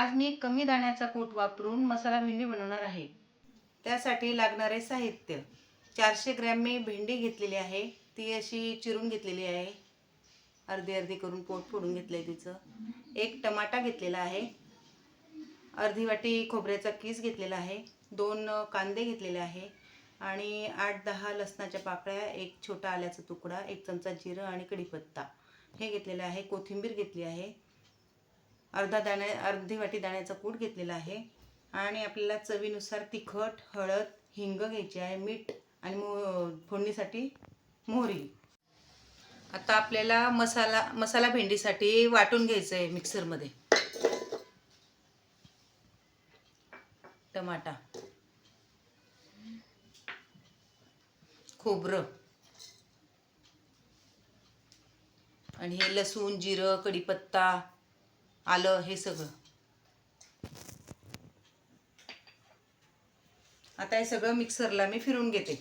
आज मी कमी दाण्याचा कूट वापरून मसाला भेंडी बनवणार आहे। त्यासाठी लागणारे साहित्य 400 ग्रॅम मी भेंडी घेतलेली आहे, ती अशी चिरून घेतलेली आहे, अर्धी अर्धी करून पोट फोडून घेतलंय तिचं। एक टमाटा घेतलेला आहे, अर्धी वाटी खोबऱ्याचा कीस घेतलेला आहे, 2 कांदे घेतलेले आहे आणि 8-10 लसणाच्या पाकळ्या, एक छोटा आल्याचा तुकडा, 1 चमचा जिरं आणि कढीपत्ता हे घेतलेलं आहे। कोथिंबीर घेतली आहे, अर्धी वाटी दाण्याचा कूट घेतलेला आहे आणि आपल्याला चवीनुसार तिखट, हळद, हिंग घ्यायची आहे, मीठ आणि फोडणीसाठी मोहरी। आता आपल्याला मसाला भेंडीसाठी वाटून घ्यायचं आहे मिक्सरमध्ये। टमाटा, खोबरं आणि हे लसूण, जिरं, कढीपत्ता, आलं हे सगळं। आता हे सगळं मिक्सरला मी फिरवून घेते।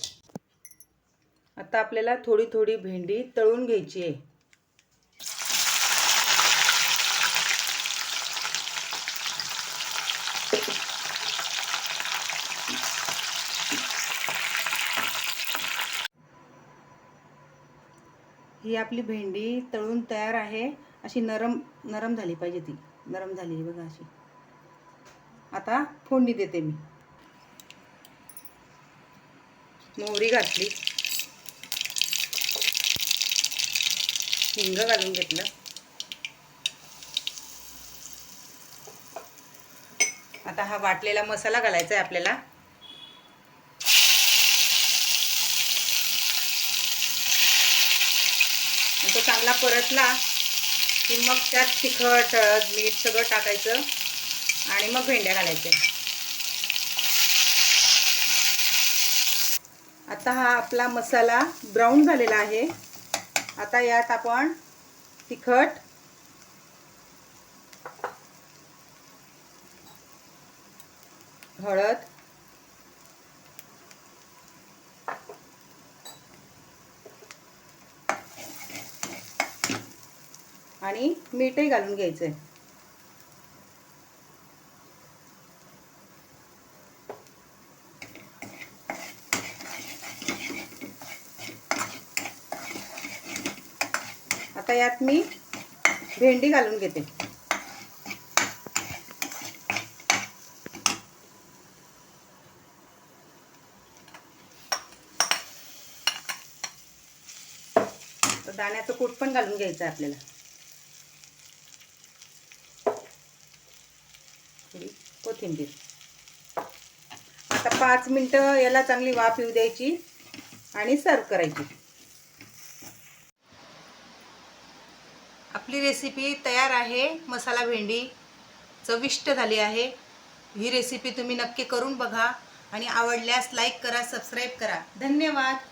आता आपल्याला थोडी थोडी भेंडी तळून घ्यायची आहे। ही आपली भेंडी तळून तयार आहे, अशी नरम झाली पाहिजे, ती नरम झाली बघा अशी। आता फोडणी देते मी। मोहरी घातली, हिंग घालून घेतलं, आता हा वाटलेला मसाला घालायचा आहे आपल्याला। तो चांगला परतला की मग त्यात तिखट, हळद, मीठ सगळं टाकायचं आणि मग भेंड्या घालायच्या। आता हा आपला मसाला ब्राऊन झालेला आहे। आता यात आपण तिखट, हळद, आणि मीठही घालून घ्यायचं आहे। आता यात मी भेंडी घालून घेते। दाण्याचं कूट पण घालून घ्यायचं आहे आपल्याला, थोडी कोथिंबीर। आता 5 मिनिटं याला चांगली वाफ येऊ द्यायची आणि सर्व करायची। आपली रेसिपी तयार आहे, मसाला भेंडी चविष्ट झाली आहे। ही रेसिपी तुम्ही नक्की करून बघा आणि आवडल्यास लाईक करा, सबस्क्राईब करा। धन्यवाद।